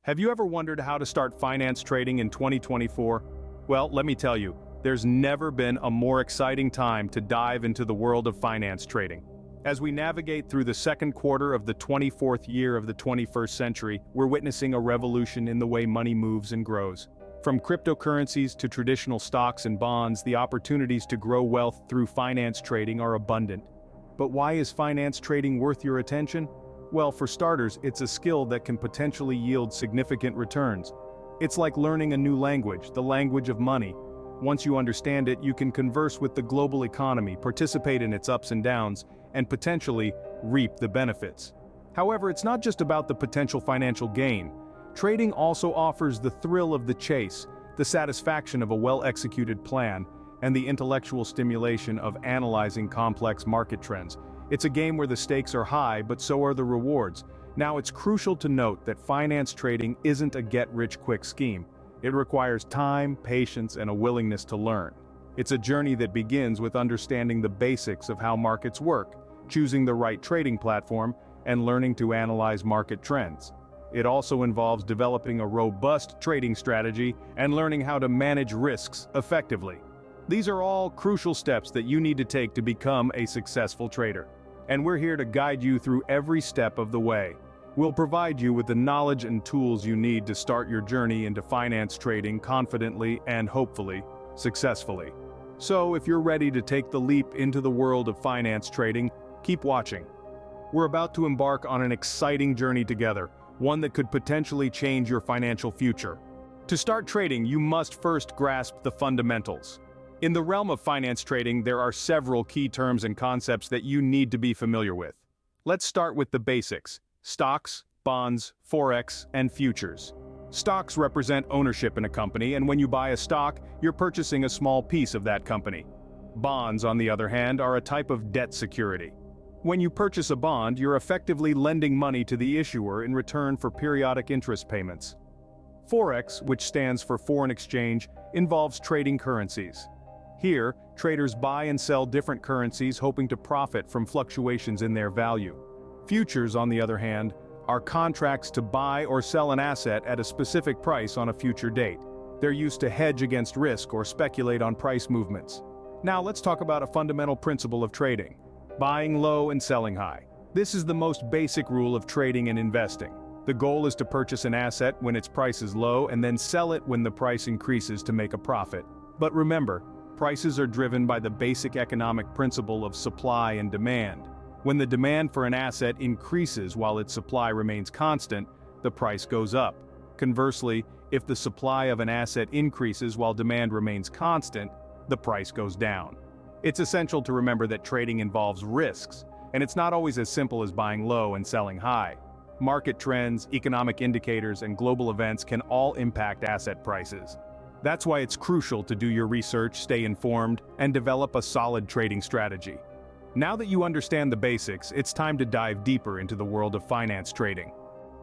Have you ever wondered how to start finance trading in 2024? Well, let me tell you, there's never been a more exciting time to dive into the world of finance trading. As we navigate through the second quarter of the 24th year of the 21st century, we're witnessing a revolution in the way money moves and grows. From cryptocurrencies to traditional stocks and bonds, the opportunities to grow wealth through finance trading are abundant. But why is finance trading worth your attention? Well, for starters, it's a skill that can potentially yield significant returns. It's like learning a new language, the language of money. Once you understand it, you can converse with the global economy, participate in its ups and downs, and potentially reap the benefits. However, it's not just about the potential financial gain. Trading also offers the thrill of the chase, the satisfaction of a well-executed plan, and the intellectual stimulation of analyzing complex market trends. It's a game where the stakes are high, but so are the rewards. Now, it's crucial to note that finance trading isn't a get-rich-quick scheme. It requires time, patience, and a willingness to learn. It's a journey that begins with understanding the basics of how markets work, choosing the right trading platform, and learning to analyze market trends. It also involves developing a robust trading strategy and learning how to manage risks effectively. These are all crucial steps that you need to take to become a successful trader. And we're here to guide you through every step of the way. We'll provide you with the knowledge and tools you need to start your journey into finance trading confidently and hopefully, successfully. So, if you're ready to take the leap into the world of finance trading, keep watching. We're about to embark on an exciting journey together, one that could potentially change your financial future. To start trading, you must first grasp the fundamentals. In the realm of finance trading, there are several key terms and concepts that you need to be familiar with. Let's start with the basics: stocks, bonds, forex, and futures. Stocks represent ownership in a company, and when you buy a stock, you're purchasing a small piece of that company. Bonds, on the other hand, are a type of debt security. When you purchase a bond, you're effectively lending money to the issuer in return for periodic interest payments. Forex, which stands for foreign exchange, involves trading currencies. Here, traders buy and sell different currencies hoping to profit from fluctuations in their value. Futures, on the other hand, are contracts to buy or sell an asset at a specific price on a future date. They're used to hedge against risk or speculate on price movements. Now let's talk about a fundamental principle of trading: buying low and selling high. This is the most basic rule of trading and investing. The goal is to purchase an asset when its price is low and then sell it when the price increases to make a profit. But remember, prices are driven by the basic economic principle of supply and demand. When the demand for an asset increases while its supply remains constant, the price goes up. Conversely, if the supply of an asset increases while demand remains constant, the price goes down. It's essential to remember that trading involves risks, and it's not always as simple as buying low and selling high. Market trends, economic indicators, and global events can all impact asset prices. That's why it's crucial to do your research, stay informed, and develop a solid trading strategy. Now that you understand the basics, it's time to dive deeper into the world of finance trading.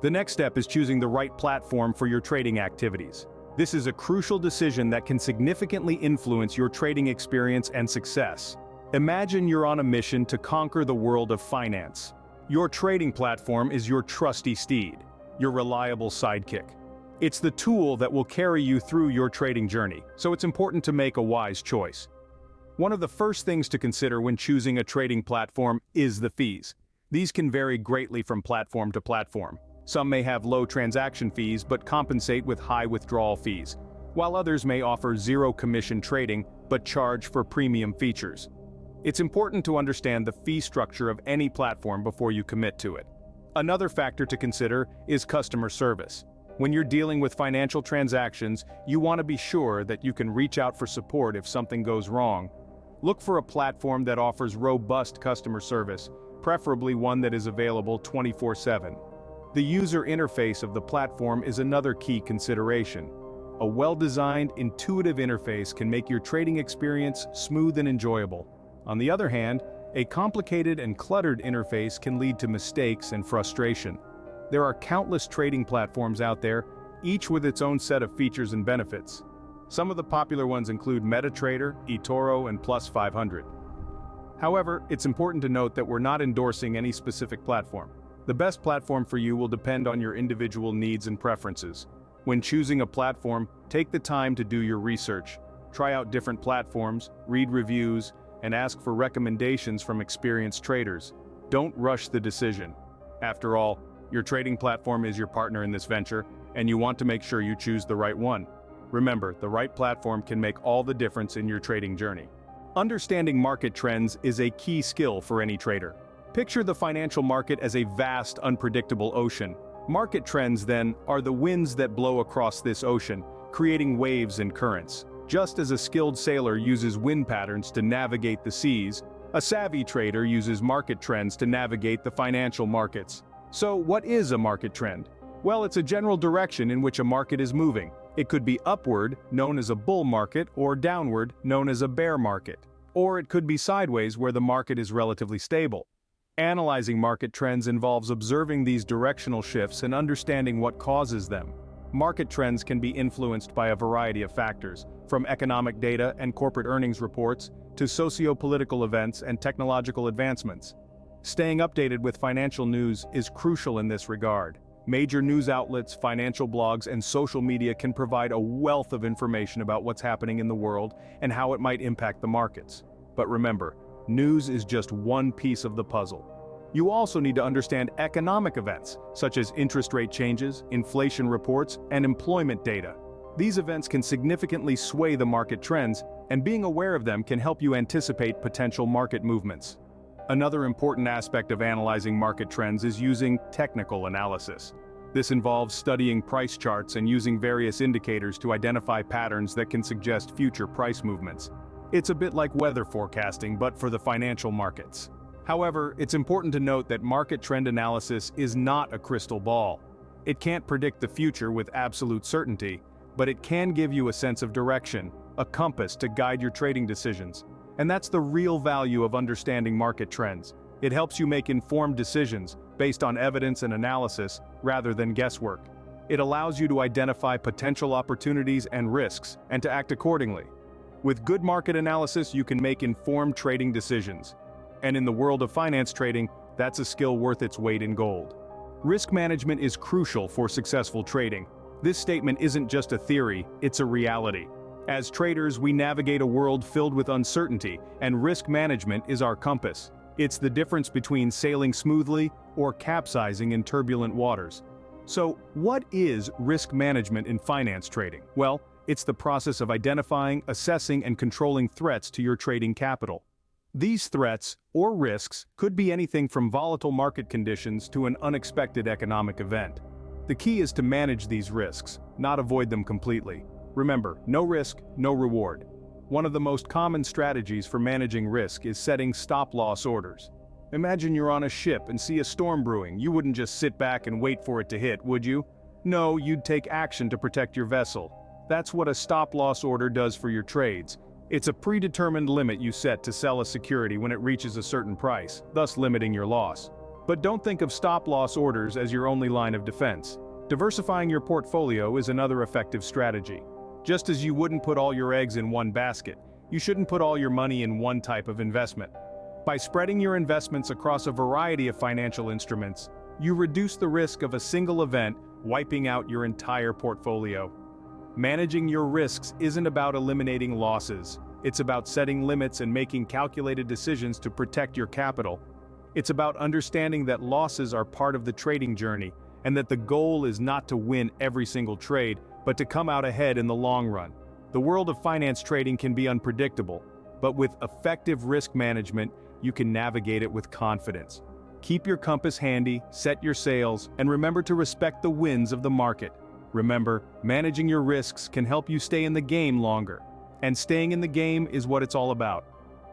The next step is choosing the right platform for your trading activities. This is a crucial decision that can significantly influence your trading experience and success. Imagine you're on a mission to conquer the world of finance. Your trading platform is your trusty steed, your reliable sidekick. It's the tool that will carry you through your trading journey, so it's important to make a wise choice. One of the first things to consider when choosing a trading platform is the fees. These can vary greatly from platform to platform. Some may have low transaction fees but compensate with high withdrawal fees, while others may offer zero commission trading but charge for premium features. It's important to understand the fee structure of any platform before you commit to it. Another factor to consider is customer service. When you're dealing with financial transactions, you want to be sure that you can reach out for support if something goes wrong. Look for a platform that offers robust customer service, preferably one that is available 24/7. The user interface of the platform is another key consideration. A well-designed, intuitive interface can make your trading experience smooth and enjoyable. On the other hand, a complicated and cluttered interface can lead to mistakes and frustration. There are countless trading platforms out there, each with its own set of features and benefits. Some of the popular ones include MetaTrader, eToro, and Plus 500. However, it's important to note that we're not endorsing any specific platform. The best platform for you will depend on your individual needs and preferences. When choosing a platform, take the time to do your research. Try out different platforms, read reviews, and ask for recommendations from experienced traders. Don't rush the decision. After all, your trading platform is your partner in this venture, and you want to make sure you choose the right one. Remember, the right platform can make all the difference in your trading journey. Understanding market trends is a key skill for any trader. Picture the financial market as a vast, unpredictable ocean. Market trends, then, are the winds that blow across this ocean, creating waves and currents. Just as a skilled sailor uses wind patterns to navigate the seas, a savvy trader uses market trends to navigate the financial markets. So, what is a market trend? Well, it's a general direction in which a market is moving. It could be upward, known as a bull market, or downward, known as a bear market. Or it could be sideways, where the market is relatively stable. Analyzing market trends involves observing these directional shifts and understanding what causes them. Market trends can be influenced by a variety of factors, from economic data and corporate earnings reports to socio-political events and technological advancements. Staying updated with financial news is crucial in this regard. Major news outlets, financial blogs, and social media can provide a wealth of information about what's happening in the world and how it might impact the markets. But remember, news is just one piece of the puzzle. You also need to understand economic events, such as interest rate changes, inflation reports, and employment data. These events can significantly sway the market trends, and being aware of them can help you anticipate potential market movements. Another important aspect of analyzing market trends is using technical analysis. This involves studying price charts and using various indicators to identify patterns that can suggest future price movements. It's a bit like weather forecasting, but for the financial markets. However, it's important to note that market trend analysis is not a crystal ball. It can't predict the future with absolute certainty, but it can give you a sense of direction, a compass to guide your trading decisions. And that's the real value of understanding market trends. It helps you make informed decisions based on evidence and analysis rather than guesswork. It allows you to identify potential opportunities and risks and to act accordingly. With good market analysis, you can make informed trading decisions. And in the world of finance trading, that's a skill worth its weight in gold. Risk management is crucial for successful trading. This statement isn't just a theory, it's a reality. As traders, we navigate a world filled with uncertainty, and risk management is our compass. It's the difference between sailing smoothly or capsizing in turbulent waters. So, what is risk management in finance trading? Well, it's the process of identifying, assessing, and controlling threats to your trading capital. These threats, or risks, could be anything from volatile market conditions to an unexpected economic event. The key is to manage these risks, not avoid them completely. Remember, no risk, no reward. One of the most common strategies for managing risk is setting stop-loss orders. Imagine you're on a ship and see a storm brewing. You wouldn't just sit back and wait for it to hit, would you? No, you'd take action to protect your vessel. That's what a stop-loss order does for your trades. It's a predetermined limit you set to sell a security when it reaches a certain price, thus limiting your loss. But don't think of stop-loss orders as your only line of defense. Diversifying your portfolio is another effective strategy. Just as you wouldn't put all your eggs in one basket, you shouldn't put all your money in one type of investment. By spreading your investments across a variety of financial instruments, you reduce the risk of a single event wiping out your entire portfolio. Managing your risks isn't about eliminating losses. It's about setting limits and making calculated decisions to protect your capital. It's about understanding that losses are part of the trading journey, and that the goal is not to win every single trade, but to come out ahead in the long run. The world of finance trading can be unpredictable, but with effective risk management, you can navigate it with confidence. Keep your compass handy, set your sails, and remember to respect the winds of the market. Remember, managing your risks can help you stay in the game longer. And staying in the game is what it's all about.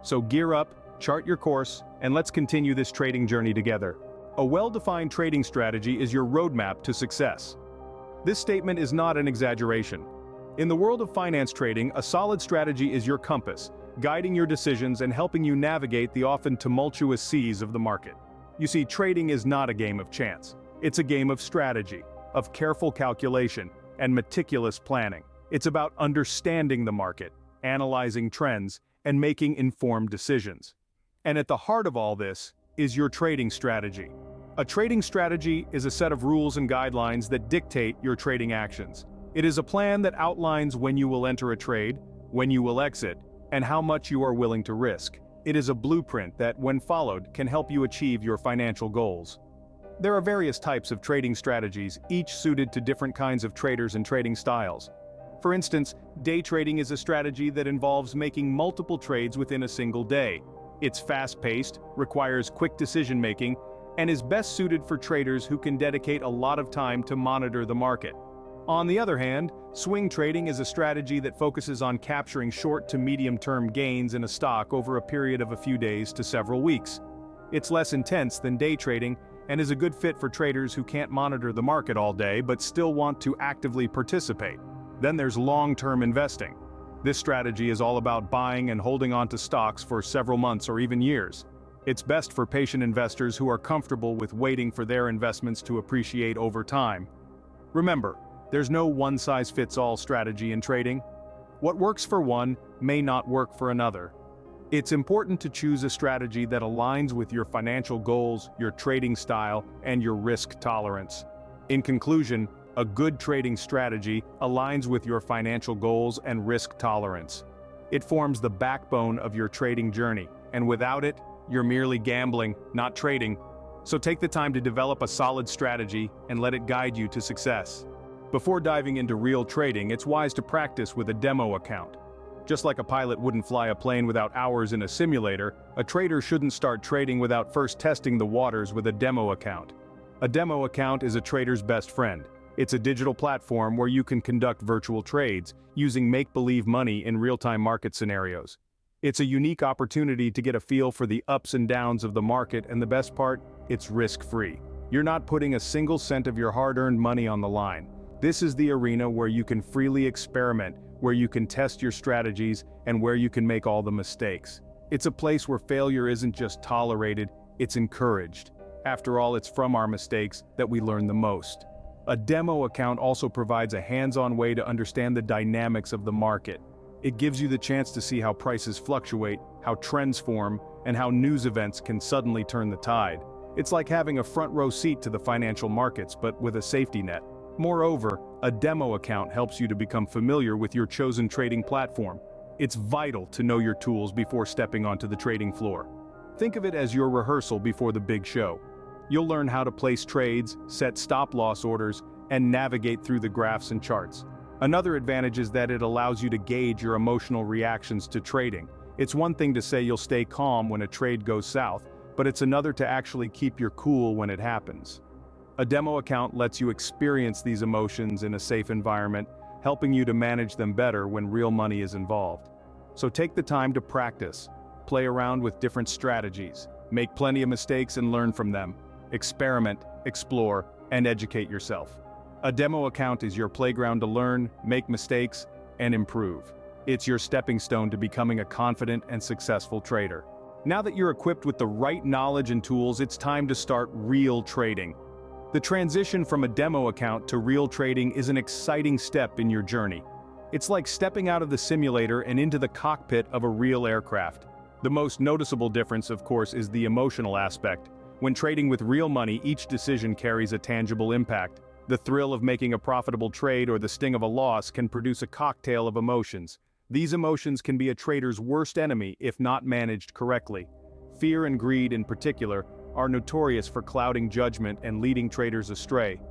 So gear up, chart your course, and let's continue this trading journey together. A well-defined trading strategy is your roadmap to success. This statement is not an exaggeration. In the world of finance trading, a solid strategy is your compass, guiding your decisions and helping you navigate the often tumultuous seas of the market. You see, trading is not a game of chance. It's a game of strategy, of careful calculation, and meticulous planning. It's about understanding the market, analyzing trends, and making informed decisions. And at the heart of all this is your trading strategy. A trading strategy is a set of rules and guidelines that dictate your trading actions. It is a plan that outlines when you will enter a trade, when you will exit, and how much you are willing to risk. It is a blueprint that, when followed, can help you achieve your financial goals. There are various types of trading strategies, each suited to different kinds of traders and trading styles. For instance, day trading is a strategy that involves making multiple trades within a single day. It's fast-paced, requires quick decision-making, and is best suited for traders who can dedicate a lot of time to monitor the market. On the other hand, swing trading is a strategy that focuses on capturing short to medium-term gains in a stock over a period of a few days to several weeks. It's less intense than day trading and is a good fit for traders who can't monitor the market all day but still want to actively participate. Then there's long-term investing. This strategy is all about buying and holding on to stocks for several months or even years. It's best for patient investors who are comfortable with waiting for their investments to appreciate over time. Remember, there's no one-size-fits-all strategy in trading. What works for one may not work for another. It's important to choose a strategy that aligns with your financial goals, your trading style, and your risk tolerance. In conclusion, a good trading strategy aligns with your financial goals and risk tolerance. It forms the backbone of your trading journey, and without it, you're merely gambling, not trading. So take the time to develop a solid strategy and let it guide you to success. Before diving into real trading, it's wise to practice with a demo account. Just like a pilot wouldn't fly a plane without hours in a simulator, a trader shouldn't start trading without first testing the waters with a demo account. A demo account is a trader's best friend. It's a digital platform where you can conduct virtual trades, using make-believe money in real-time market scenarios. It's a unique opportunity to get a feel for the ups and downs of the market, and the best part, it's risk-free. You're not putting a single cent of your hard-earned money on the line. This is the arena where you can freely experiment, where you can test your strategies, and where you can make all the mistakes. It's a place where failure isn't just tolerated, it's encouraged. After all, it's from our mistakes that we learn the most. A demo account also provides a hands-on way to understand the dynamics of the market. It gives you the chance to see how prices fluctuate, how trends form, and how news events can suddenly turn the tide. It's like having a front-row seat to the financial markets, but with a safety net. Moreover, a demo account helps you to become familiar with your chosen trading platform. It's vital to know your tools before stepping onto the trading floor. Think of it as your rehearsal before the big show. You'll learn how to place trades, set stop-loss orders, and navigate through the graphs and charts. Another advantage is that it allows you to gauge your emotional reactions to trading. It's one thing to say you'll stay calm when a trade goes south, but it's another to actually keep your cool when it happens. A demo account lets you experience these emotions in a safe environment, helping you to manage them better when real money is involved. So take the time to practice, play around with different strategies, make plenty of mistakes and learn from them. Experiment, explore, and educate yourself. A demo account is your playground to learn, make mistakes, and improve. It's your stepping stone to becoming a confident and successful trader. Now that you're equipped with the right knowledge and tools, it's time to start real trading. The transition from a demo account to real trading is an exciting step in your journey. It's like stepping out of the simulator and into the cockpit of a real aircraft. The most noticeable difference, of course, is the emotional aspect. When trading with real money, each decision carries a tangible impact. The thrill of making a profitable trade or the sting of a loss can produce a cocktail of emotions. These emotions can be a trader's worst enemy if not managed correctly. Fear and greed, in particular, are notorious for clouding judgment and leading traders astray.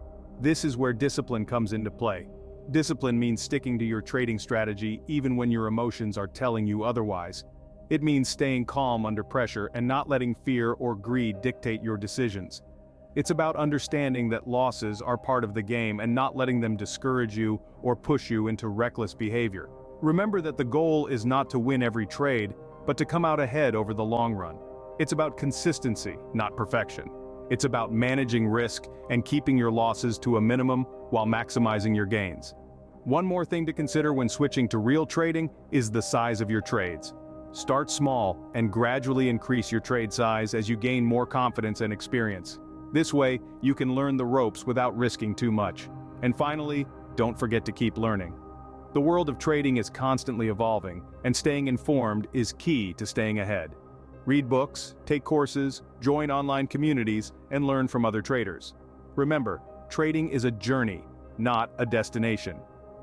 This is where discipline comes into play. Discipline means sticking to your trading strategy even when your emotions are telling you otherwise. It means staying calm under pressure and not letting fear or greed dictate your decisions. It's about understanding that losses are part of the game and not letting them discourage you or push you into reckless behavior. Remember that the goal is not to win every trade, but to come out ahead over the long run. It's about consistency, not perfection. It's about managing risk and keeping your losses to a minimum while maximizing your gains. One more thing to consider when switching to real trading is the size of your trades. Start small and gradually increase your trade size as you gain more confidence and experience. This way, you can learn the ropes without risking too much. And finally, don't forget to keep learning. The world of trading is constantly evolving, and staying informed is key to staying ahead. Read books, take courses, join online communities, and learn from other traders. Remember, trading is a journey, not a destination.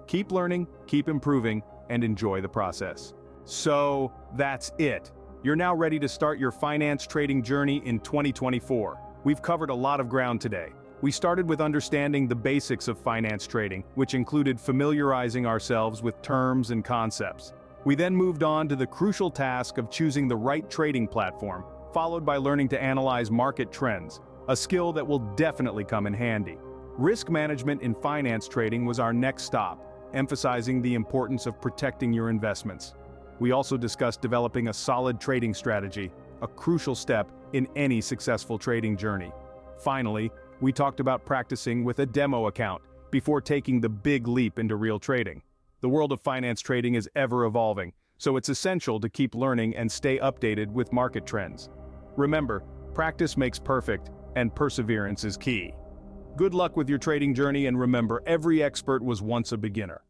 Keep learning, keep improving, and enjoy the process. So, that's it. You're now ready to start your finance trading journey in 2024. We've covered a lot of ground today. We started with understanding the basics of finance trading, which included familiarizing ourselves with terms and concepts. We then moved on to the crucial task of choosing the right trading platform, followed by learning to analyze market trends, a skill that will definitely come in handy. Risk management in finance trading was our next stop, emphasizing the importance of protecting your investments. We also discussed developing a solid trading strategy, a crucial step in any successful trading journey. Finally, we talked about practicing with a demo account before taking the big leap into real trading. The world of finance trading is ever evolving, so it's essential to keep learning and stay updated with market trends. Remember, practice makes perfect, and perseverance is key. Good luck with your trading journey, and remember, every expert was once a beginner.